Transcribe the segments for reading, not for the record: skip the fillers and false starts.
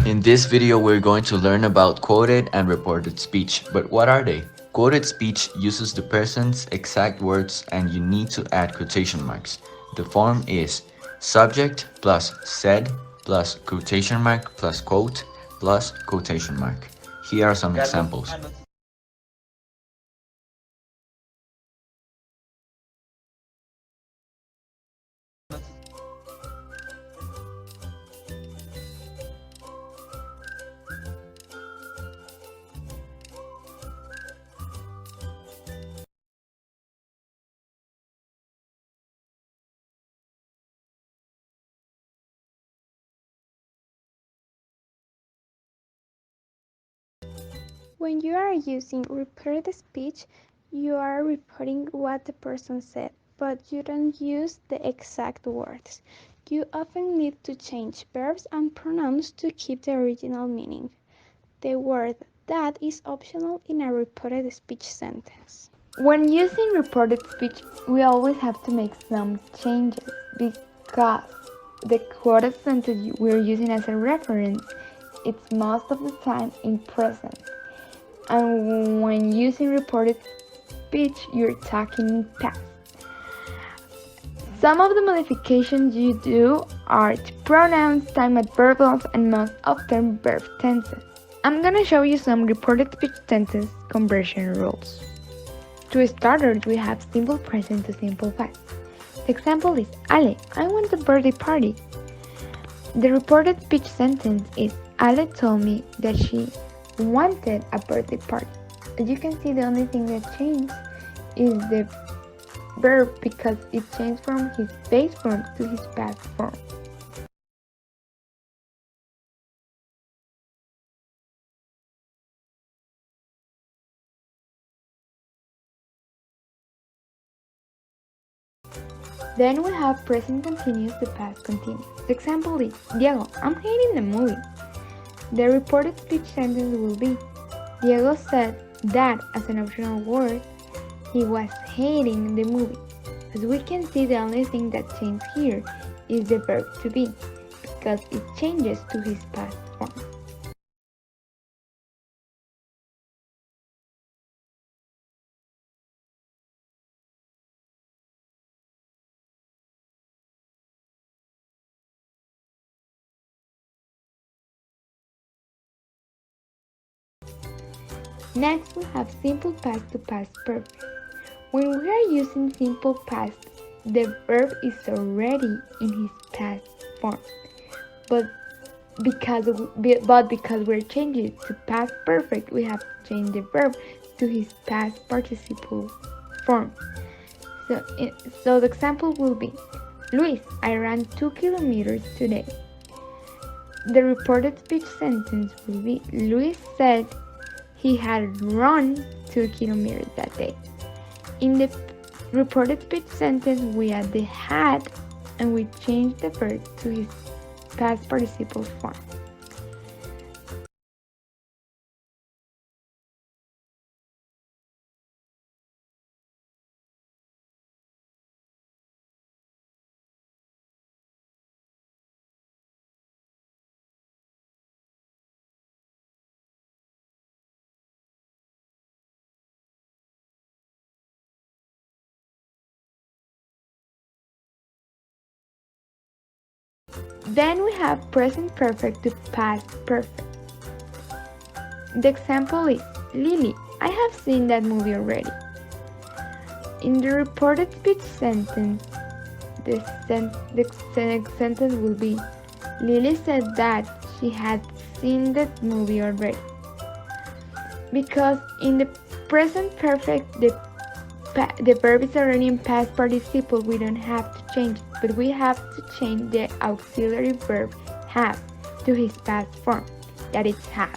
In this video, we're going to learn about quoted and reported speech. But what are they? Quoted speech uses the person's exact words and you need to add quotation marks. The form is subject plus said plus quotation mark plus quote plus quotation mark. Here are some examples. When you are using repeated speech, you are repeating what the person said, but you don't use the exact words. You often need to change verbs and pronouns to keep the original meaning. The word that is optional in a repeated speech sentence. When using reported speech, we always have to make some changes because the quoted sentence we're using as a reference, it's most of the time in present. And when using reported speech, you're talking in past. Some of the modifications you do are to pronouns, time adverbials, and most often verb tenses. I'm gonna show you some reported speech sentence conversion rules. To start, we have simple present to simple past. The example is Ale, I want a birthday party. The reported speech sentence is Ale told me that she wanted a birthday party. As you can see, the only thing that changed is the verb because it changed from his base form to his past form. Then we have present continuous to past continuous. The example is Diego, I'm hating the movie. The reported speech sentence will be Diego said that as an optional word, he was hating the movie. As we can see, the only thing that changed here is the verb to be, because it changes to his past form. Next, we have simple past to past perfect. When we are using simple past, the verb is already in his past form. But because we're changing it to past perfect, we have to change the verb to his past participle form. So the example will be, Luis, I ran 2 kilometers today. The reported speech sentence will be, Luis said he had run 2 kilometers that day. In the reported speech sentence, we add the had and we change the verb to his past participle form. Then we have present perfect to past perfect. The example is, Lily, I have seen that movie already. In the reported speech sentence, the sentence will be, Lily said that she had seen that movie already. Because in the present perfect, the verb is already in past participle, we don't have to change it, but we have to change the auxiliary verb have to his past form, that is have.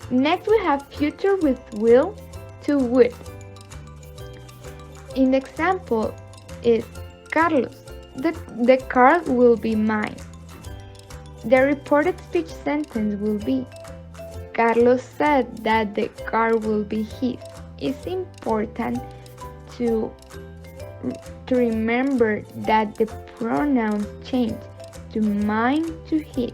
Next we have future with will to would. In the example is Carlos, the car will be mine. The reported speech sentence will be Carlos said that the car will be his. It's important to, to remember that the pronouns change to mine to his.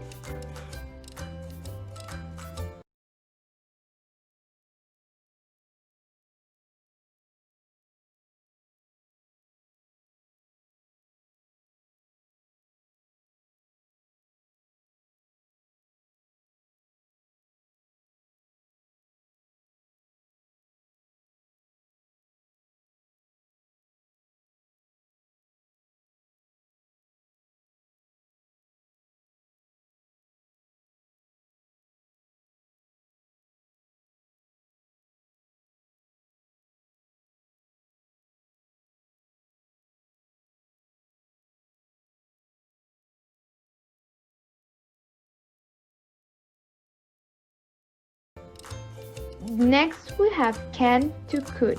Next we have can to could.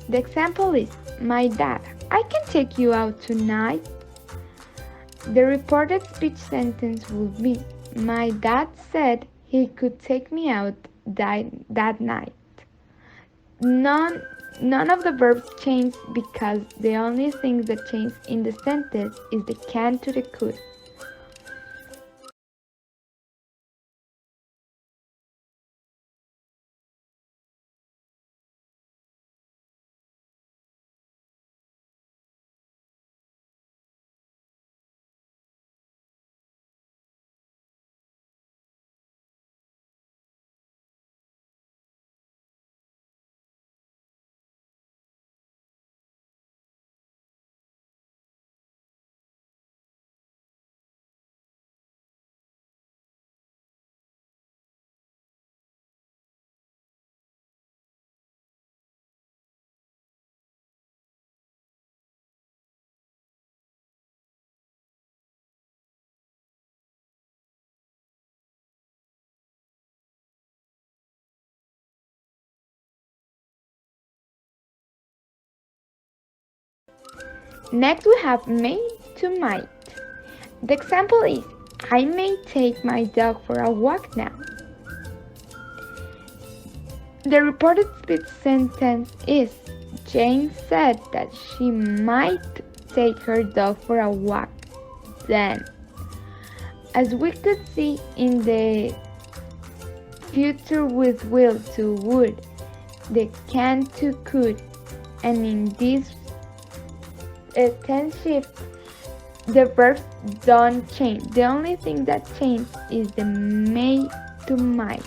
The example is my dad, I can take you out tonight. The reported speech sentence would be my dad said he could take me out that night. None of the verbs change because the only thing that changes in the sentence is the can to the could. Next we have may to might. The example is I may take my dog for a walk now. The reported speech sentence is Jane said that she might take her dog for a walk then. As we could see in the future with will to would, the can to could, and in this tense shift, the verbs don't change. The only thing that changes is the may to might.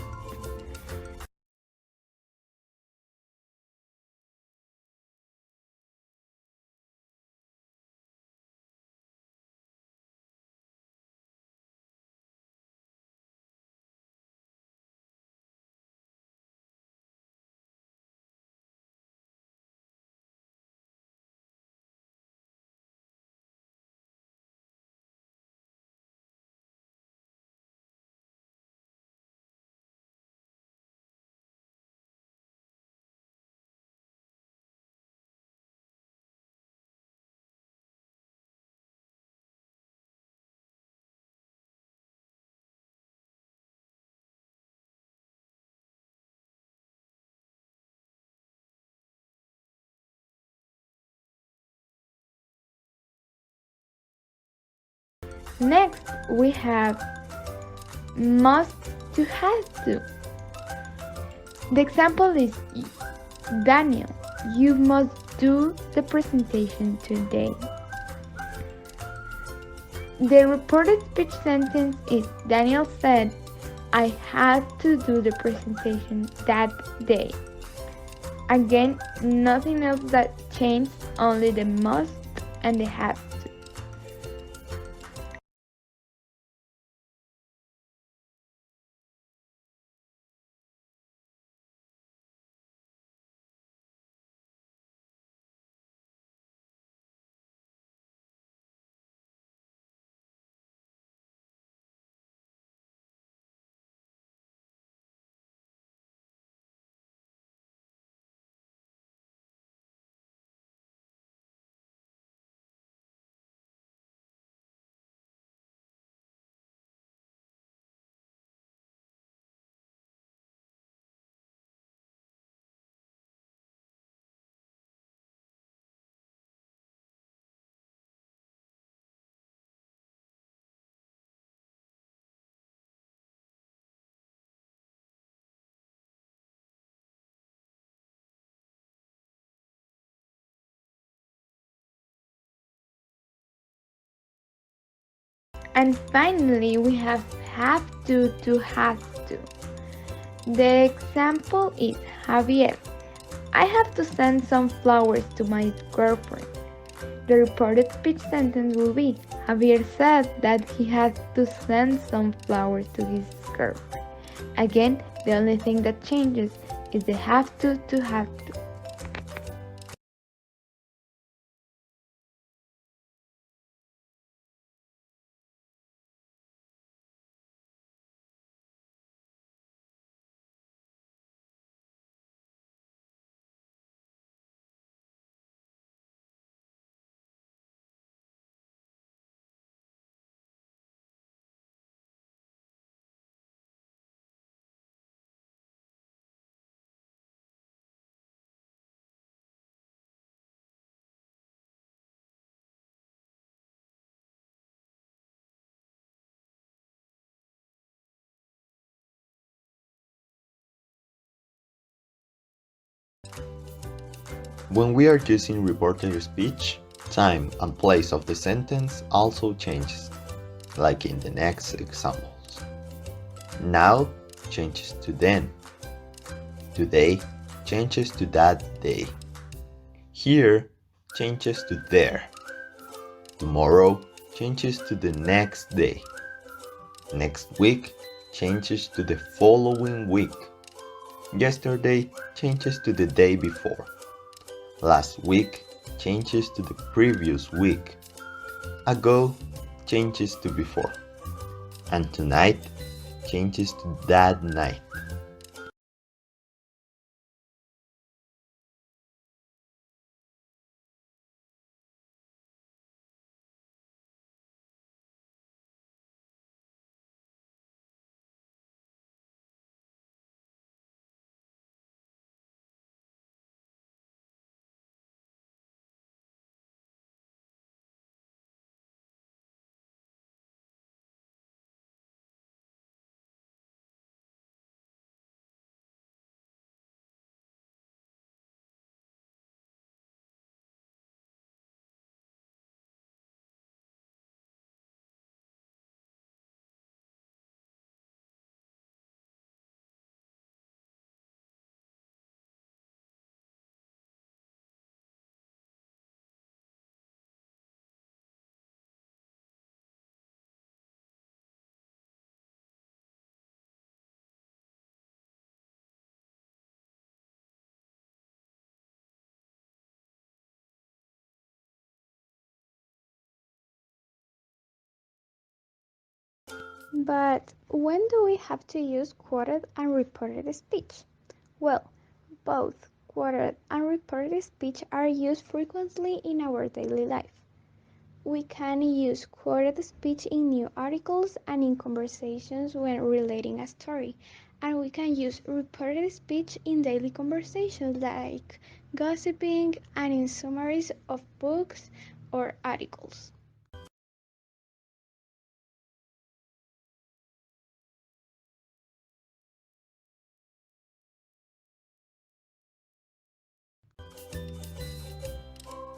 Next, we have must to has to. The example is Daniel, you must do the presentation today. The reported speech sentence is Daniel said, I had to do the presentation that day. Again, nothing else that changed, only the must and the have to. And finally, we have to has to. The example is Javier. I have to send some flowers to my girlfriend. The reported speech sentence will be Javier said that he has to send some flowers to his girlfriend. Again, the only thing that changes is the have to have to. When we are using reported speech, time and place of the sentence also changes, like in the next examples. Now changes to then. Today changes to that day. Here changes to there. Tomorrow changes to the next day. Next week changes to the following week. Yesterday changes to the day before. Last week changes to the previous week. Ago changes to before. And tonight changes to that night. But when do we have to use quoted and reported speech? Well, both quoted and reported speech are used frequently in our daily life. We can use quoted speech in news articles and in conversations when relating a story, and we can use reported speech in daily conversations like gossiping and in summaries of books or articles.